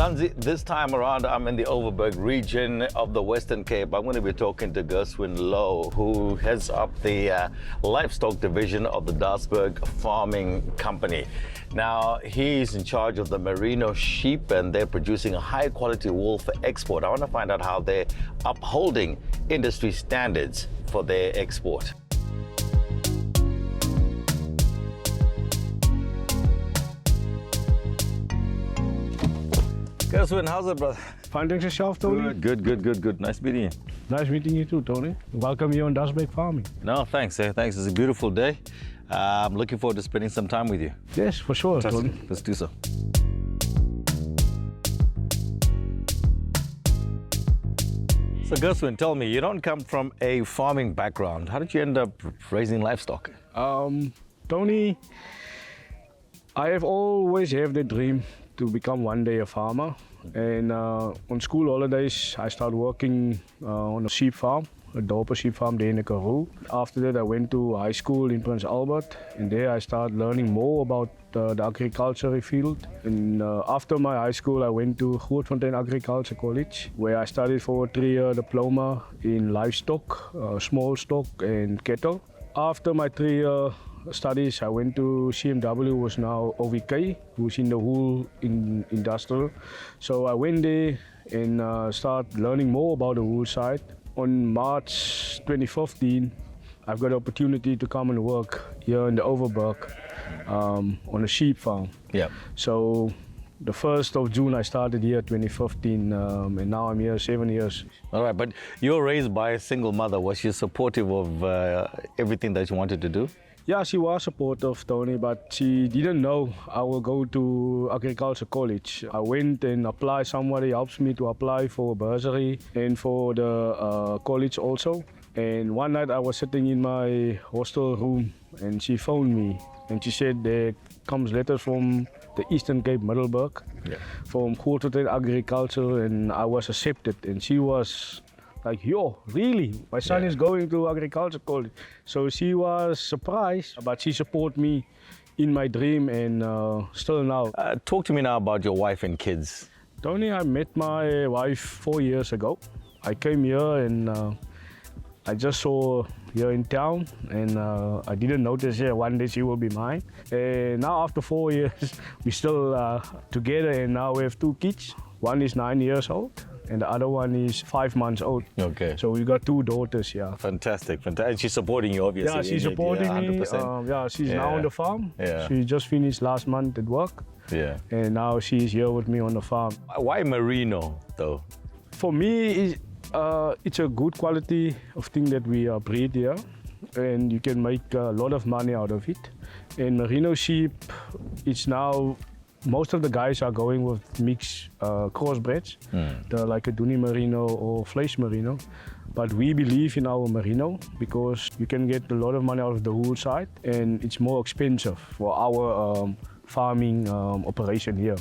Zanzi, this time around I'm in the Overberg region of the Western Cape. I'm going to be talking to Gerswin Louw, who heads up the livestock division of the Dasberg Farming company. Now, he's in charge of the Merino sheep and they're producing a high quality wool for export. I want to find out how they're upholding industry standards for their export. Gerswin, how's it, brother? Fine, thanks yourself, Tony. Good. Nice meeting you. Nice meeting you too, Tony. Welcome here on Dasberg Farming. No, thanks. Thanks. It's a beautiful day. I'm looking forward to spending some time with you. Yes, for sure, Fantastic. Tony. Let's do so. So, Gerswin, tell me, you don't come from a farming background. How did you end up raising livestock? Tony, I have always had the dream to become one day a farmer. And on school holidays, I started working on a sheep farm, a dorper sheep farm there in the Karoo. After that, I went to high school in Prince Albert, and there I started learning more about the agriculture field. And after my high school, I went to Grootfontein Agriculture College, where I studied for a 3-year diploma in livestock, small stock and cattle. After my 3-year studies, I went to CMW, who was now OVK, who's in the wool industrial. So I went there and started learning more about the wool side. On March 2015, I've got the opportunity to come and work here in the Overberg on a sheep farm. Yeah. So the 1st of June I started here 2015 and now I'm here 7 years. All right, but you were raised by a single mother. Was she supportive of everything that you wanted to do? Yeah, she was supportive, Tony, but she didn't know I will go to agriculture college. I went and applied. Somebody helps me to apply for a bursary and for the college also. And one night I was sitting in my hostel room and she phoned me and she said there comes letters from the Eastern Cape, Middelburg, from Grootfontein Agriculture, and I was accepted. And she was like, yo, really? My son is going to agriculture college. So she was surprised, but she supported me in my dream and still now. Talk to me now about your wife and kids. Tony, I met my wife 4 years ago. I came here and I just saw her here in town and I didn't notice one day she will be mine. And now after 4 years, we're still together and now we have 2 kids. One is 9 years old and the other one is 5 months old. Okay. So we got 2 daughters, Fantastic. And she's supporting you, obviously. Yeah, she's supporting me. 100%. She's now on the farm. Yeah. She just finished last month at work. Yeah. And now she's here with me on the farm. Why Merino, though? For me, it's a good quality of thing that we breed here. And you can make a lot of money out of it. And Merino sheep, it's now, most of the guys are going with mixed crossbreds, like a Duni Merino or Vlees Merino. But we believe in our Merino because you can get a lot of money out of the wool side and it's more expensive for our farming operation here.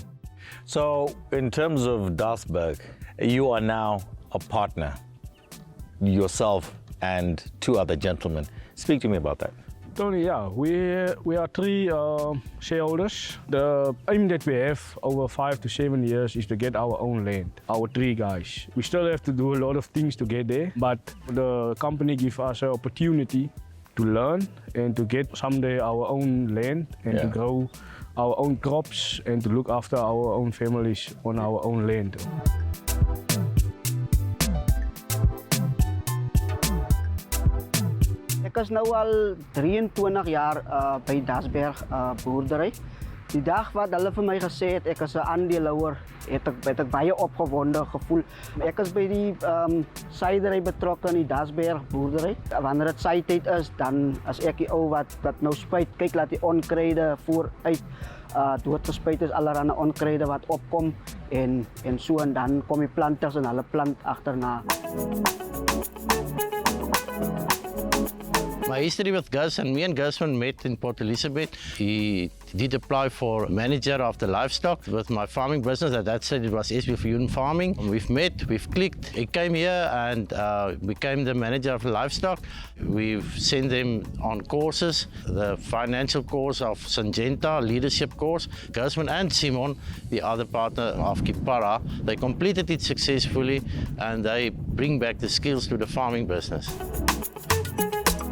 So in terms of Dasberg, you are now a partner, yourself and 2 other gentlemen. Speak to me about that. Tony, yeah, we are 3 shareholders. The aim that we have over 5 to 7 years is to get our own land, our 3 guys. We still have to do a lot of things to get there, but the company gives us an opportunity to learn and to get someday our own land and to grow our own crops and to look after our own families on our own land. Ek is nou al 23 jaar by Dasberg boerdery. Die dag wat hulle vir my gesê het ek is 'n aandeelhouer, het ek baie opgewonde gevoel. Ek is by die saaidery betrokke in die Dasberg boerdery. Wanneer dit saaityd is, dan as ek die ou wat nou spuit, kyk laat die onkruide vooruit doodgespuit is, allerlei onkruide wat opkom en so en dan kom die planters en hulle plant agterna. My history with Gus, and me and Gerswin met in Port Elizabeth. He did apply for manager of the livestock with my farming business. At that stage, it was Dasberg Farming farming. We've met, we've clicked. He came here and became the manager of the livestock. We've sent them on courses, the financial course of Syngenta, leadership course. Gerswin and Simon, the other partner of Kipara, they completed it successfully and they bring back the skills to the farming business.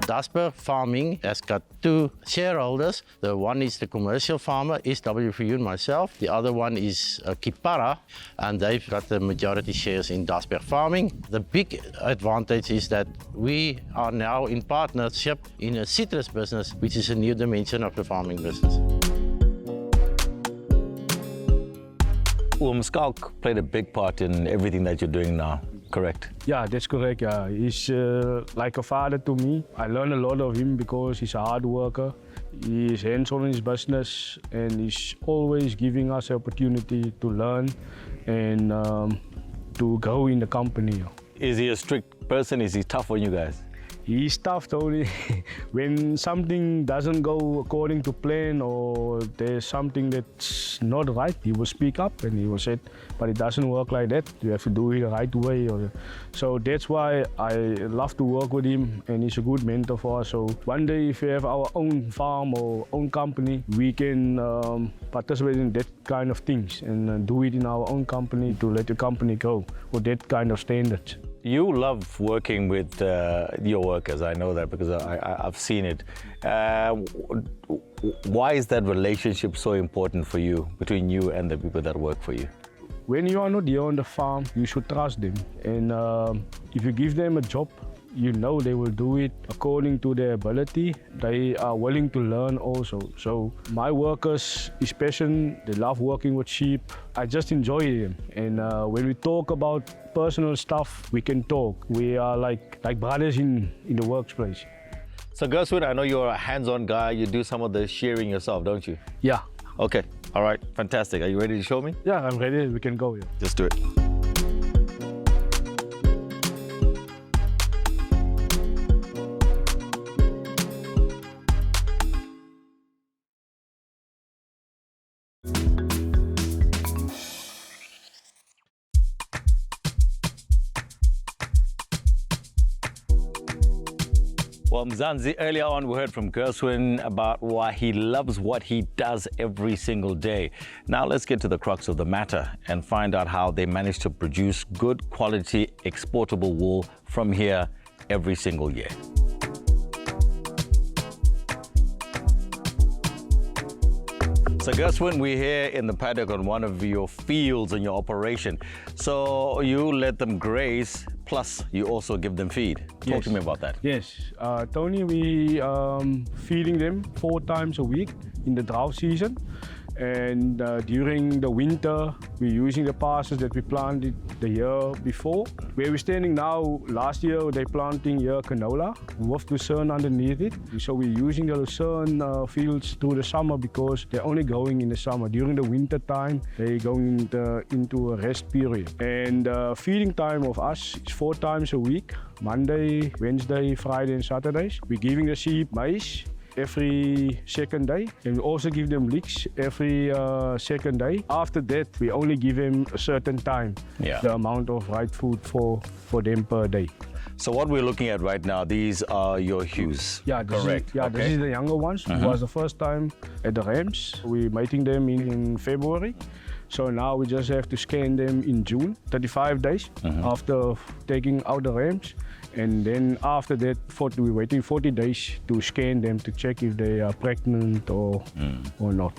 Dasberg Farming has got two shareholders. The one is the commercial farmer, Dasberg Farming, myself. The other one is Kipara, and they've got the majority shares in Dasberg Farming. The big advantage is that we are now in partnership in a citrus business, which is a new dimension of the farming business. Schalk played a big part in everything that you're doing now, correct? Yeah, that's correct. Yeah, he's like a father to me. I learn a lot of him because he's a hard worker. He is hands-on in his business and he's always giving us the opportunity to learn and to grow in the company. Is he a strict person? Is he tough on you guys? He's tough, Tony. When something doesn't go according to plan or there's something that's not right, he will speak up and he will say, but it doesn't work like that. You have to do it the right way. So that's why I love to work with him and he's a good mentor for us. So one day if we have our own farm or own company, we can participate in that kind of things and do it in our own company to let the company grow with that kind of standards. You love working with your workers, I know that because I've seen it. Why is that relationship so important for you, between you and the people that work for you? When you are not here on the farm, you should trust them. And if you give them a job, you know they will do it according to their ability. They are willing to learn also. So my workers, especially, they love working with sheep. I just enjoy them. And when we talk about personal stuff, we can talk. We are like brothers in the workplace. So Gerswin, I know you're a hands-on guy. You do some of the shearing yourself, don't you? Yeah. Okay, all right, fantastic. Are you ready to show me? Yeah, I'm ready. We can go. Yeah. Let's do it. Well, Mzansi, earlier on we heard from Gerswin about why he loves what he does every single day. Now let's get to the crux of the matter and find out how they manage to produce good quality exportable wool from here every single year. So Gerswin, we're here in the paddock on one of your fields in your operation. So you let them graze, plus you also give them feed. Talk to me about that. Yes, Tony, we feeding them 4 times a week in the drought season. And during the winter, we're using the pastures that we planted the year before. Where we're standing now, last year they're planting here canola with lucerne underneath it. So we're using the lucerne fields through the summer because they're only growing in the summer. During the winter time, they're going into a rest period. And feeding time of us is 4 times a week, Monday, Wednesday, Friday and Saturdays. We're giving the sheep maize every second day, and we also give them licks every second day. After that, we only give them a certain time, the amount of right food for them per day. So what we're looking at right now, these are your ewes. Yeah, correct. This is the younger ones. It was the first time at the rams. We're mating them in February. So now we just have to scan them in June, 35 days after taking out the rams. And then after that, we're waiting 40 days to scan them to check if they are pregnant or not.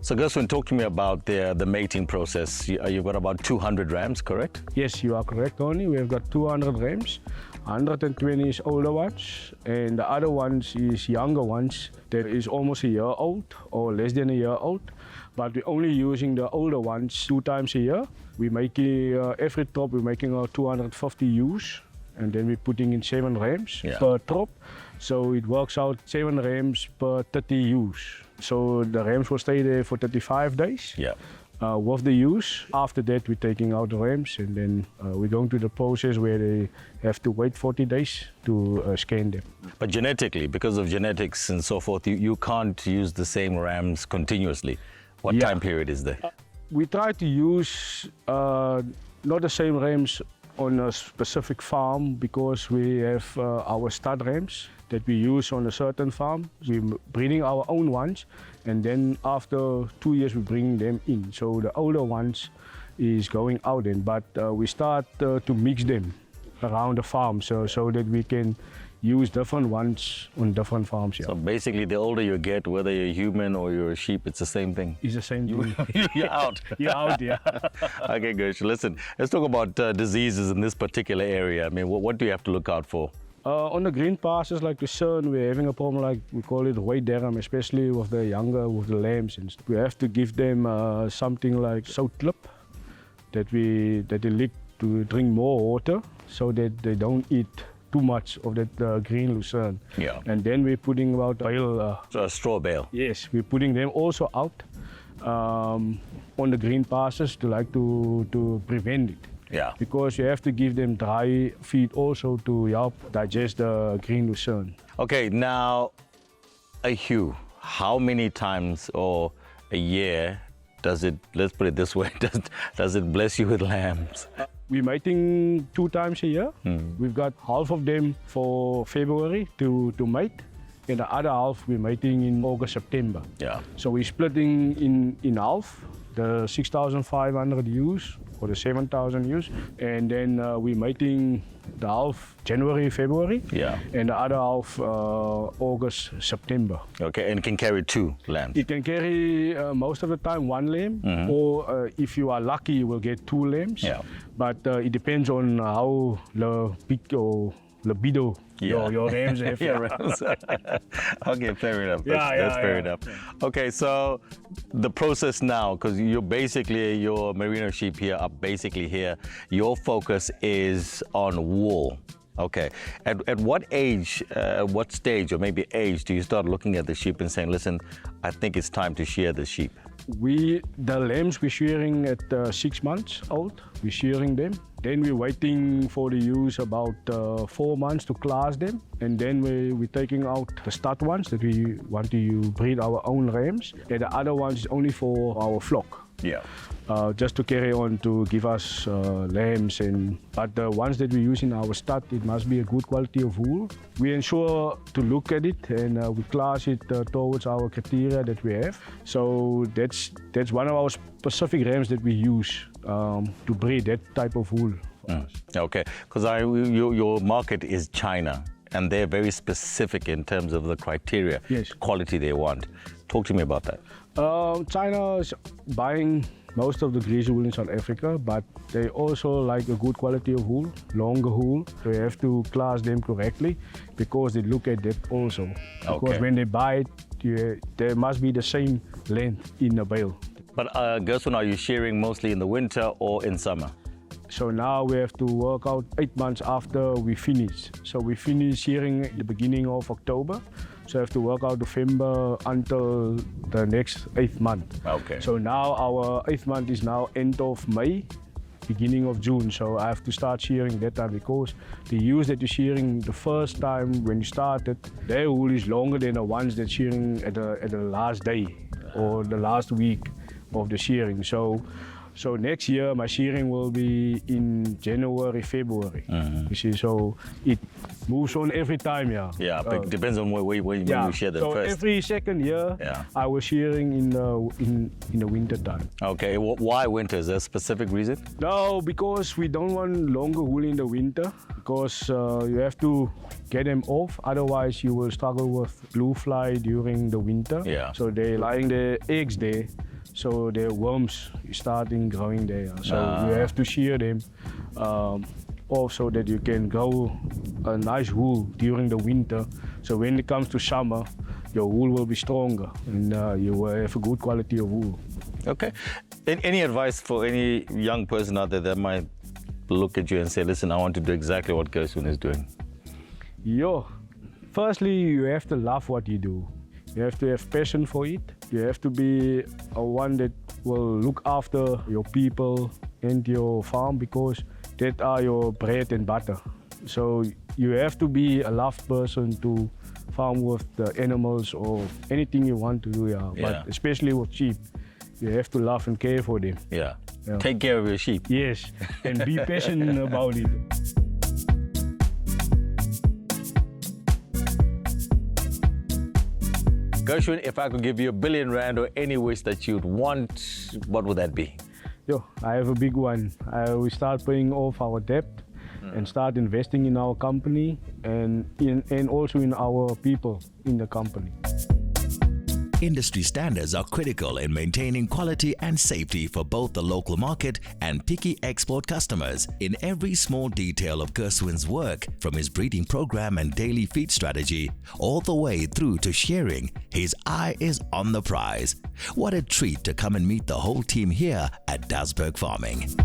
So Gerswin, talk to me about the mating process. You've got about 200 rams, correct? Yes, you are correct, Tony. We have got 200 rams. 120 is older ones, and the other ones is younger ones that is almost a year old or less than a year old. But we're only using the older ones 2 times a year. We're making every trop, we're making 250 ewes, and then we're putting in 7 rams per trop. So it works out 7 rams per 30 ewes. So the rams will stay there for 35 days. Yeah. with the ewes. After that, we're taking out the rams, and then we're going to the process where they have to wait 40 days to scan them. But genetically, because of genetics and so forth, you can't use the same rams continuously. What Yeah. time period is there? We try to use not the same rams on a specific farm because we have our stud rams that we use on a certain farm. We're breeding our own ones, and then after 2 years we bring them in. So the older ones is going out in, but we start to mix them around the farm so that we can use different ones on different farms. Yeah. So basically, the older you get, whether you're human or you're a sheep, it's the same thing. It's the same thing. You're out. You're out, yeah. Okay, Gerswin, listen, let's talk about diseases in this particular area. I mean, what do you have to look out for? On the green pastures like Lucerne, we're having a problem like we call it white deram, especially with the lambs. And we have to give them something like soutklip that they lick to drink more water so that they don't eat too much of that green lucerne. Yeah. And then we're putting about bale. So a straw bale. Yes, we're putting them also out on the green pastures to prevent it. Yeah. Because you have to give them dry feed also to help digest the green lucerne. Okay, now a ewe, how many times or a year does it, let's put it this way, does it bless you with lambs? We're mating 2 times a year. We've got half of them for February to mate, and the other half we're mating in August, September. Yeah. So we're splitting in half, the 6,500 ewes or the 7,000 ewes, and then we're mating the half January, February, Yeah. and the other half August, September. Okay, and can carry 2 lambs. It can carry most of the time 1 lamb, or if you are lucky, you will get 2 lambs. Yeah. But it depends on how big or libido your rams have. Yeah, rams. Okay, fair enough. That's fair enough. Okay, so the process now, because you're basically, your Merino sheep here are basically here, your focus is on wool. Okay. At what age, what stage, or maybe age, do you start looking at the sheep and saying, listen, I think it's time to shear the sheep? The lambs we're shearing at 6 months old. We're shearing them. Then we're waiting for the ewes about 4 months to class them. And then we're taking out the stud ones that we want to breed our own rams. And the other ones is only for our flock. Yeah. Just to carry on to give us lambs, but the ones that we use in our stud, it must be a good quality of wool. We ensure to look at it and we class it towards our criteria that we have. So that's one of our specific rams that we use to breed that type of wool. Okay, because your market is China, and they're very specific in terms of the criteria, Yes. quality they want. Talk to me about that. China is buying most of the greasy wool in South Africa, but they also like a good quality of wool, longer wool. So you have to class them correctly because they look at that also. Because Okay. when they buy it, there must be the same length in the bale. But Gerswin, are you shearing mostly in the winter or in summer? So now we have to work out 8 months after we finish. So we finish shearing at the beginning of October. So I have to work out November until the next 8th month. Okay. So now our 8th month is now end of May, beginning of June. So I have to start shearing that time because the ewes that you're shearing the first time when you started, their wool is longer than the ones that shearing at the last day or the last week of the shearing. So next year my shearing will be in January, February. You see, so it moves on every time, yeah. Yeah, but it depends on when you shear them so first. every second year, Yeah. I was shearing in the winter time. Okay, why winter? Is there a specific reason? No, because we don't want longer wool in the winter because you have to get them off. Otherwise, you will struggle with blue fly during the winter. Yeah. So they're laying their eggs there. So their worms starting growing there. So you have to shear them off so that you can grow a nice wool during the winter. So when it comes to summer, your wool will be stronger and you will have a good quality of wool. Okay. Any advice for any young person out there that might look at you and say, listen, I want to do exactly what Gerswin is doing? Firstly, you have to love what you do. You have to have passion for it. You have to be one that will look after your people and your farm because that are your bread and butter. So you have to be a loved person to farm with the animals or anything you want to do, Yeah. But especially with sheep, you have to love and care for them. Yeah. Yeah. Take care of your sheep. Yes, and be passionate about it. Gerswin, if I could give you R1 billion or any wish that you'd want, what would that be? Yo, I have a big one. We start paying off our debt and start investing in our company and also in our people in the company. Industry standards are critical in maintaining quality and safety for both the local market and picky export customers. In every small detail of Gerswin's work, from his breeding program and daily feed strategy, all the way through to shearing, his eye is on the prize. What a treat to come and meet the whole team here at Dasberg Farming.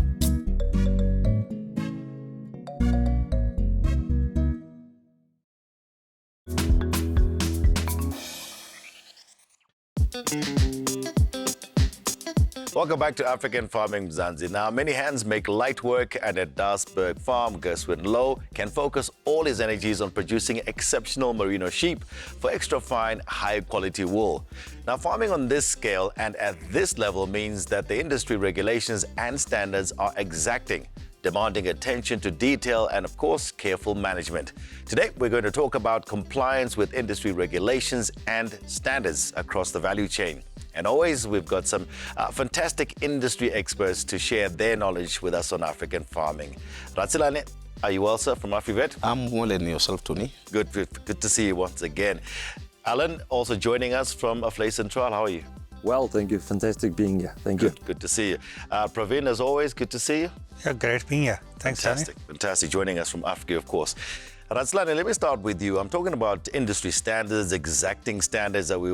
Welcome back to African Farming Mzansi. Now, many hands make light work, and at Dasberg Farm, Gerswin Louw can focus all his energies on producing exceptional merino sheep for extra fine, high-quality wool. Now, farming on this scale and at this level means that the industry regulations and standards are exacting, demanding attention to detail and, of course, careful management. Today, we're going to talk about compliance with industry regulations and standards across the value chain. And always, we've got some fantastic industry experts to share their knowledge with us on African farming. Ratsilane, are you well, sir, from AfriVet? I'm well, and yourself, Tony. Good to see you once again. Alan, also joining us from Aflay Central. How are you? Well, thank you. Fantastic being here. Thank you. Good to see you. Praveen, as always, good to see you. Yeah, great being here. Thanks, Fantastic. Joining us from Africa, of course. Ratsilane, let me start with you. I'm talking about industry standards, exacting standards that we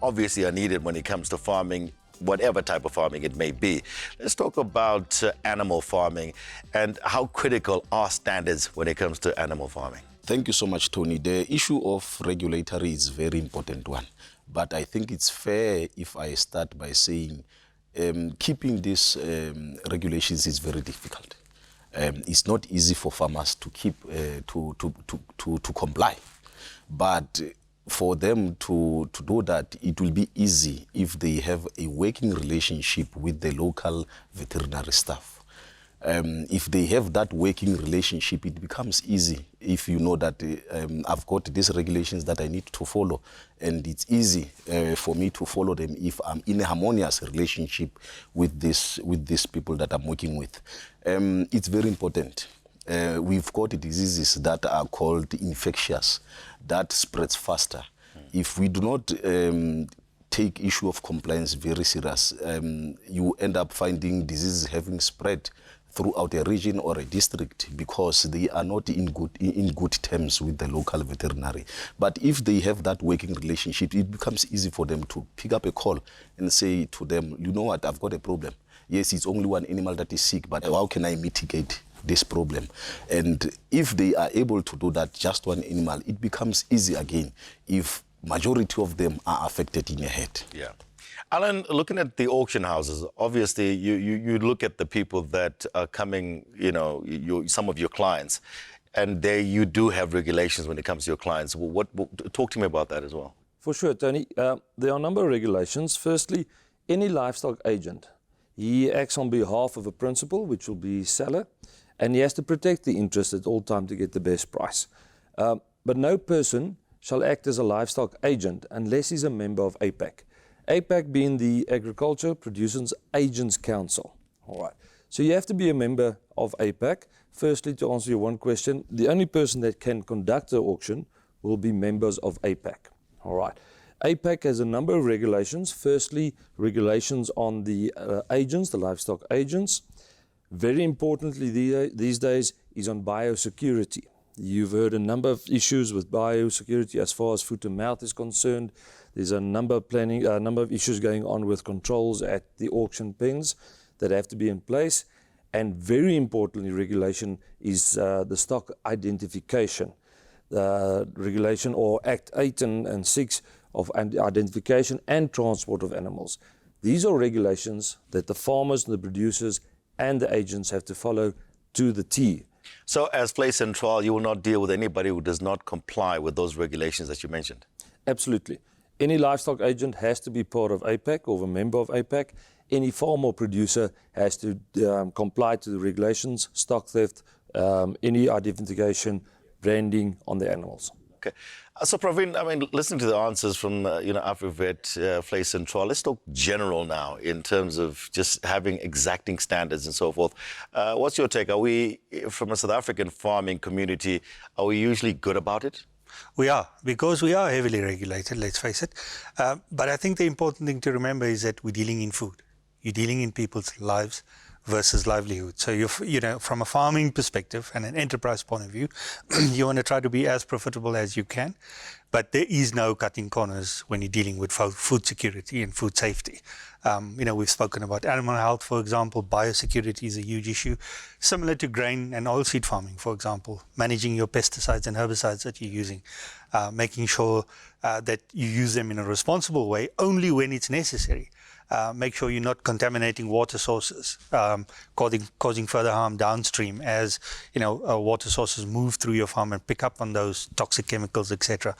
obviously are needed when it comes to farming, whatever type of farming it may be. Let's talk about animal farming and how critical are standards when it comes to animal farming. Thank you so much, Tony. The issue of regulatory is a very important one. But I think it's fair if I start by saying keeping these regulations is very difficult. It's not easy for farmers to keep to comply, but for them to do that, it will be easy if they have a working relationship with the local veterinary staff. If they have that working relationship, it becomes easy if you know that I've got these regulations that I need to follow, and it's easy for me to follow them if I'm in a harmonious relationship with these people that I'm working with. It's very important. We've got diseases that are called infectious, that spreads faster. If we do not take issue of compliance very serious, you end up finding diseases having spread throughout a region or a district because they are not in good terms with the local veterinary. But if they have that working relationship, it becomes easy for them to pick up a call and say to them, you know what, I've got a problem. Yes, it's only one animal that is sick, but how can I mitigate this problem? And if they are able to do that, just one animal, it becomes easy again if majority of them are affected in a herd. Yeah. Alan, looking at the auction houses, obviously you look at the people that are coming, some of your clients, and there you do have regulations when it comes to your clients. Talk to me about that as well. For sure, Tony. There are a number of regulations. Firstly, any livestock agent, he acts on behalf of a principal, which will be seller, and he has to protect the interest at all times to get the best price. But no person shall act as a livestock agent unless he's a member of APAC. APAC being the Agriculture Producers Agents Council. All right. So you have to be a member of APAC. Firstly, to answer your one question, the only person that can conduct the auction will be members of APAC. All right. APAC has a number of regulations. Firstly, regulations on the agents, the livestock agents. Very importantly these days is on biosecurity. You've heard a number of issues with biosecurity as far as foot to mouth is concerned. There's a number of issues going on with controls at the auction pens that have to be in place. And very importantly, regulation is the stock identification. Regulation or Act 8 and 6 of identification and transport of animals. These are regulations that the farmers, the producers, and the agents have to follow to the T. So as Place Central, you will not deal with anybody who does not comply with those regulations that you mentioned? Absolutely. Any livestock agent has to be part of APAC or a member of APAC. Any farmer or producer has to comply to the regulations, stock theft, any identification, branding on the animals. Okay. So Praveen, I mean, listening to the answers from, AfriVet, Place Central, let's talk general now in terms of just having exacting standards and so forth. What's your take? Are we, from a South African farming community, are we usually good about it? We are, because we are heavily regulated, let's face it. But I think the important thing to remember is that we're dealing in food. You're dealing in people's lives versus livelihood. So, from a farming perspective and an enterprise point of view, you want to try to be as profitable as you can. But there is no cutting corners when you're dealing with food security and food safety. We've spoken about animal health, for example. Biosecurity is a huge issue. Similar to grain and oilseed farming, for example, managing your pesticides and herbicides that you're using, making sure that you use them in a responsible way only when it's necessary. Make sure you're not contaminating water sources, causing further harm downstream as water sources move through your farm and pick up on those toxic chemicals, etc.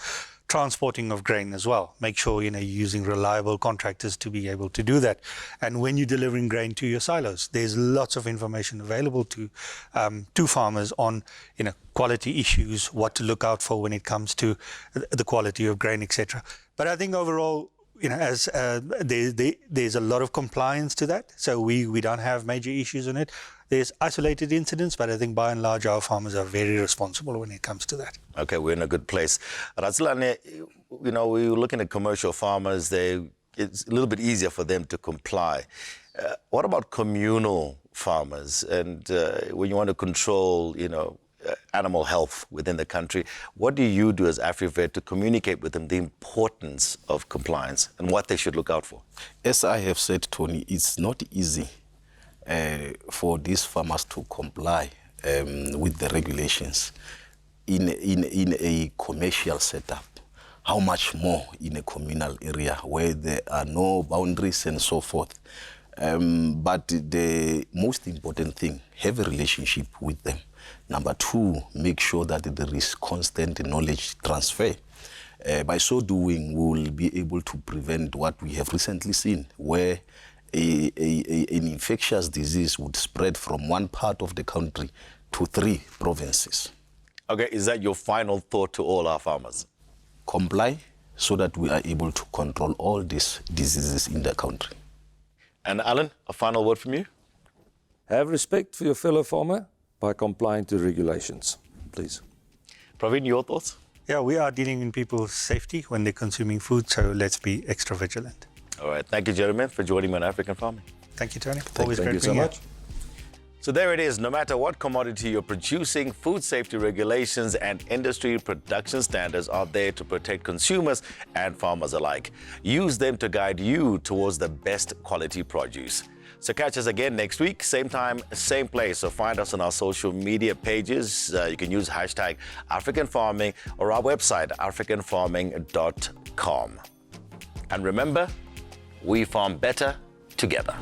Transporting of grain as well. Make sure you're using reliable contractors to be able to do that. And when you're delivering grain to your silos, there's lots of information available to farmers on quality issues, what to look out for when it comes to the quality of grain, etc. But I think overall, there's a lot of compliance to that, so we don't have major issues on it. There's isolated incidents, but I think by and large our farmers are very responsible when it comes to that. Okay, we're in a good place. Razilane, we're looking at commercial farmers. It's a little bit easier for them to comply. What about communal farmers? And when you want to control, animal health within the country, what do you do as AfriVet to communicate with them the importance of compliance and what they should look out for? As I have said, Tony, it's not easy for these farmers to comply with the regulations in a commercial setup. How much more in a communal area where there are no boundaries and so forth. But the most important thing, have a relationship with them. Number two, make sure that there is constant knowledge transfer. By so doing, we will be able to prevent what we have recently seen, where an infectious disease would spread from one part of the country to 3 provinces. Okay, is that your final thought to all our farmers? Comply so that we are able to control all these diseases in the country. And Alan, a final word from you? Have respect for your fellow farmer by complying to regulations, please. Praveen, your thoughts? Yeah, we are dealing in people's safety when they're consuming food, so let's be extra vigilant. All right, thank you, gentlemen, for joining me on African Farming. Thank you, Tony. Thank you so much. So there it is. No matter what commodity you're producing, food safety regulations and industry production standards are there to protect consumers and farmers alike. Use them to guide you towards the best quality produce. So catch us again next week, same time, same place. So find us on our social media pages. You can use hashtag African Farming or our website, africanfarming.com. And remember, we farm better together.